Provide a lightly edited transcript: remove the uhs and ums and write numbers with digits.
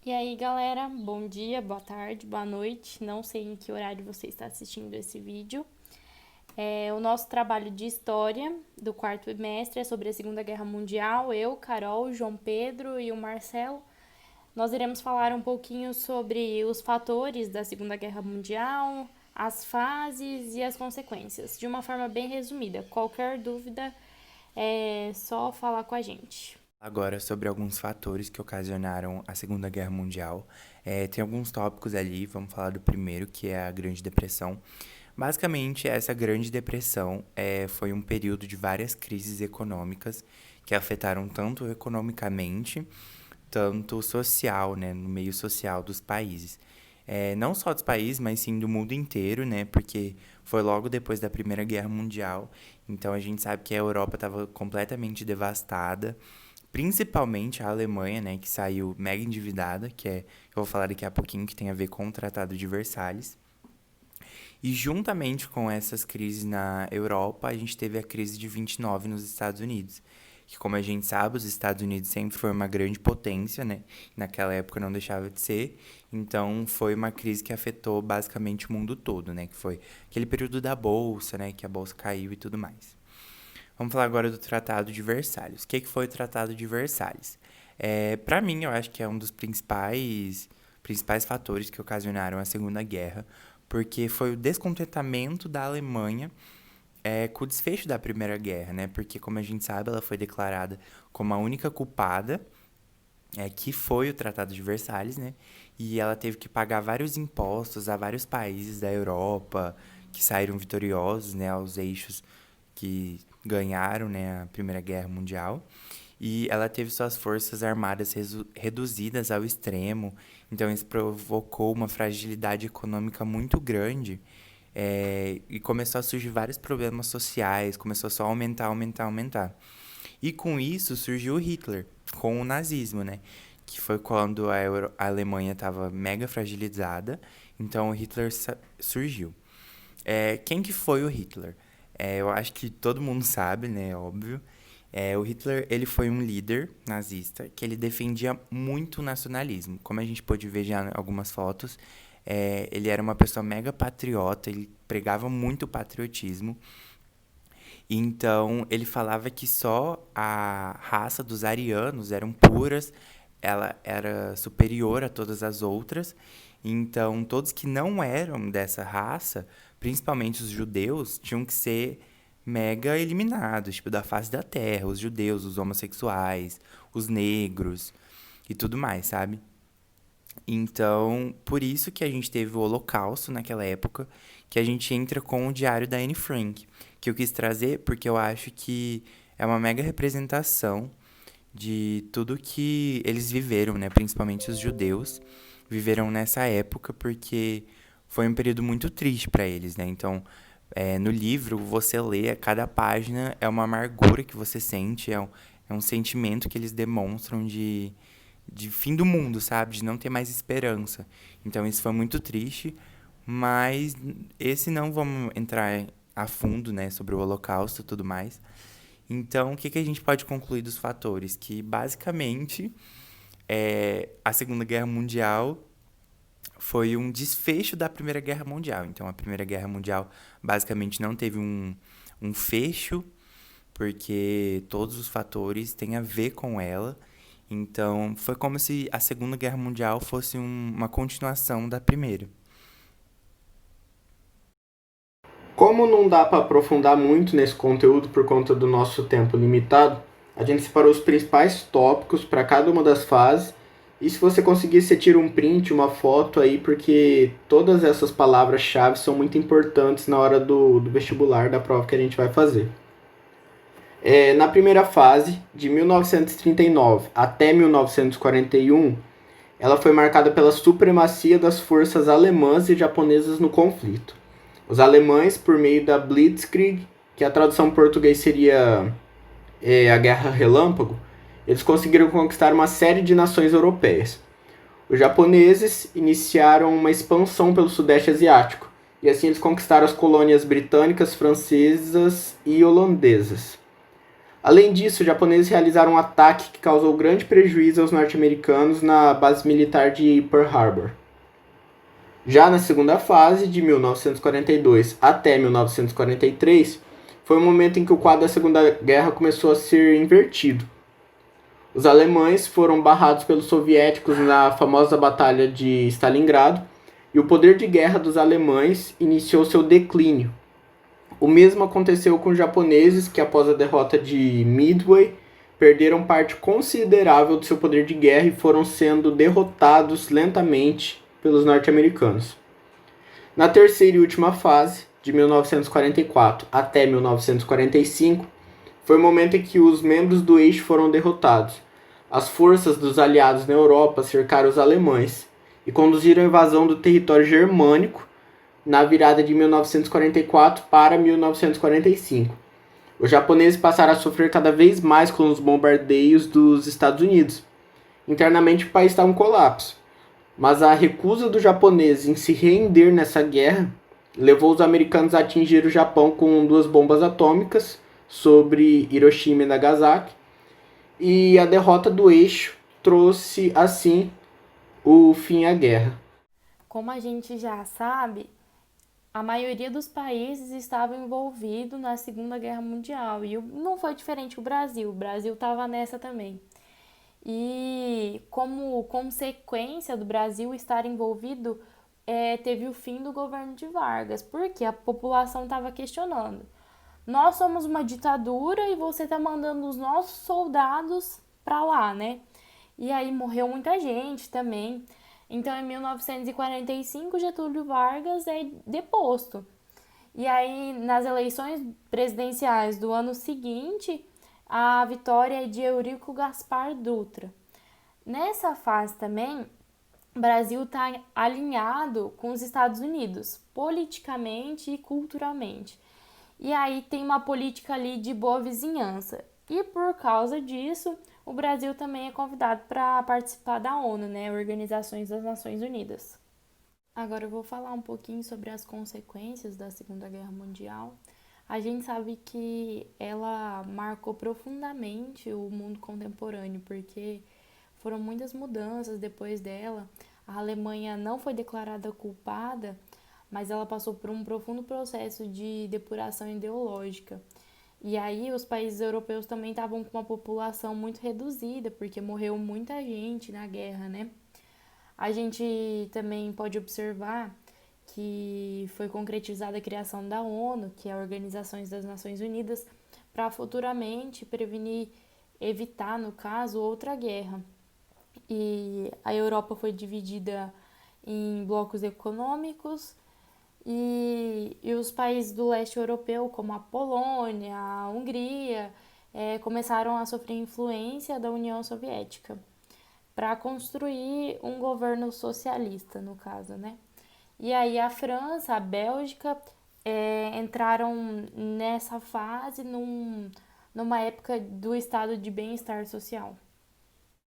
E aí, galera, bom dia, boa tarde, boa noite. Não sei em que horário você está assistindo esse vídeo. O nosso trabalho de história do quarto bimestre é sobre a Segunda Guerra Mundial. Eu, Carol, João Pedro e o Marcelo. Nós iremos falar um pouquinho sobre os fatores da Segunda Guerra Mundial, as fases e as consequências, de uma forma bem resumida. Qualquer dúvida é só falar com a gente. Agora, sobre alguns fatores que ocasionaram a Segunda Guerra Mundial. Tem alguns tópicos ali, vamos falar do primeiro, que é a Grande Depressão. Basicamente, essa Grande Depressão foi um período de várias crises econômicas que afetaram tanto economicamente, tanto social, né, no meio social dos países. Não só dos países, mas sim do mundo inteiro, né, porque foi logo depois da Primeira Guerra Mundial, então a gente sabe que a Europa estava completamente devastada, principalmente a Alemanha, né, que saiu mega endividada, eu vou falar daqui a pouquinho, que tem a ver com o Tratado de Versalhes. E juntamente com essas crises na Europa, a gente teve a crise de 29 nos Estados Unidos. Que, como a gente sabe, os Estados Unidos sempre foi uma grande potência, né? Naquela época não deixava de ser. Então, foi uma crise que afetou basicamente o mundo todo, né? Que foi aquele período da Bolsa, né? Que a Bolsa caiu e tudo mais. Vamos falar agora do Tratado de Versalhes. O que foi o Tratado de Versalhes? Para mim, eu acho que é um dos principais fatores que ocasionaram a Segunda Guerra, porque foi o descontentamento da Alemanha com o desfecho da Primeira Guerra, né? Porque, como a gente sabe, ela foi declarada como a única culpada, que foi o Tratado de Versalhes, né? E ela teve que pagar vários impostos a vários países da Europa que saíram vitoriosos, né? Aos eixos que ganharam, né, a Primeira Guerra Mundial. E ela teve suas forças armadas reduzidas ao extremo, então isso provocou uma fragilidade econômica muito grande, e começou a surgir vários problemas sociais, começou só a aumentar, aumentar, aumentar. E com isso surgiu o Hitler, com o nazismo, né? Que foi quando a Alemanha estava mega fragilizada, então o Hitler surgiu. Quem que foi o Hitler? Eu acho que todo mundo sabe, né? Óbvio. O Hitler, ele foi um líder nazista que ele defendia muito o nacionalismo. Como a gente pôde ver já em algumas fotos, ele era uma pessoa mega patriota, ele pregava muito o patriotismo. Então, ele falava que só a raça dos arianos eram puras, ela era superior a todas as outras. Então, todos que não eram dessa raça, principalmente os judeus, tinham que ser mega eliminados, tipo, da face da terra. Os judeus, os homossexuais, os negros e tudo mais, sabe? Então, por isso que a gente teve o Holocausto naquela época, que a gente entra com o Diário da Anne Frank, que eu quis trazer porque eu acho que é uma mega representação de tudo que eles viveram, né? Principalmente os judeus viveram nessa época, porque foi um período muito triste para eles, né? Então, no livro, você lê, a cada página é uma amargura que você sente, é um sentimento que eles demonstram de fim do mundo, sabe? De não ter mais esperança. Então isso foi muito triste, mas esse não vamos entrar a fundo, né, sobre o Holocausto e tudo mais. Então, o que a gente pode concluir dos fatores? Que basicamente a Segunda Guerra Mundial foi um desfecho da Primeira Guerra Mundial. Então, a Primeira Guerra Mundial basicamente não teve um fecho, porque todos os fatores têm a ver com ela. Então, foi como se a Segunda Guerra Mundial fosse uma continuação da Primeira. Como não dá para aprofundar muito nesse conteúdo por conta do nosso tempo limitado, a gente separou os principais tópicos para cada uma das fases. E se você conseguir, você tira um print, uma foto aí, porque todas essas palavras-chave são muito importantes na hora do vestibular, da prova que a gente vai fazer. Na primeira fase, de 1939 até 1941, ela foi marcada pela supremacia das forças alemãs e japonesas no conflito. Os alemães, por meio da Blitzkrieg, que a tradução em português seria a Guerra Relâmpago, eles conseguiram conquistar uma série de nações europeias. Os japoneses iniciaram uma expansão pelo Sudeste Asiático, e assim eles conquistaram as colônias britânicas, francesas e holandesas. Além disso, os japoneses realizaram um ataque que causou grande prejuízo aos norte-americanos na base militar de Pearl Harbor. Já na segunda fase, de 1942 até 1943, foi o momento em que o quadro da Segunda Guerra começou a ser invertido. Os alemães foram barrados pelos soviéticos na famosa Batalha de Stalingrado, e o poder de guerra dos alemães iniciou seu declínio. O mesmo aconteceu com os japoneses, que após a derrota de Midway, perderam parte considerável do seu poder de guerra e foram sendo derrotados lentamente pelos norte-americanos. Na terceira e última fase, de 1944 até 1945, foi o momento em que os membros do eixo foram derrotados. As forças dos aliados na Europa cercaram os alemães e conduziram a invasão do território germânico na virada de 1944 para 1945. Os japoneses passaram a sofrer cada vez mais com os bombardeios dos Estados Unidos. Internamente o país está em colapso, mas a recusa dos japoneses em se render nessa guerra levou os americanos a atingir o Japão com 2 bombas atômicas sobre Hiroshima e Nagasaki, e a derrota do eixo trouxe, assim, o fim à guerra. Como a gente já sabe, a maioria dos países estava envolvido na Segunda Guerra Mundial e não foi diferente o Brasil estava nessa também. E como consequência do Brasil estar envolvido, teve o fim do governo de Vargas, porque a população estava questionando. Nós somos uma ditadura e você está mandando os nossos soldados para lá, né? E aí morreu muita gente também. Então, em 1945, Getúlio Vargas é deposto. E aí, nas eleições presidenciais do ano seguinte, a vitória é de Eurico Gaspar Dutra. Nessa fase também, o Brasil está alinhado com os Estados Unidos, politicamente e culturalmente. E aí tem uma política ali de boa vizinhança. E por causa disso, o Brasil também é convidado para participar da ONU, né? Organizações das Nações Unidas. Agora eu vou falar um pouquinho sobre as consequências da Segunda Guerra Mundial. A gente sabe que ela marcou profundamente o mundo contemporâneo, porque foram muitas mudanças depois dela. A Alemanha não foi declarada culpada, mas ela passou por um profundo processo de depuração ideológica. E aí os países europeus também estavam com uma população muito reduzida, porque morreu muita gente na guerra, né? A gente também pode observar que foi concretizada a criação da ONU, que é a Organização das Nações Unidas, para futuramente prevenir, evitar, no caso, outra guerra. E a Europa foi dividida em blocos econômicos, e os países do leste europeu, como a Polônia, a Hungria, começaram a sofrer influência da União Soviética para construir um governo socialista, no caso, né? E aí a França, a Bélgica entraram nessa fase numa época do estado de bem-estar social.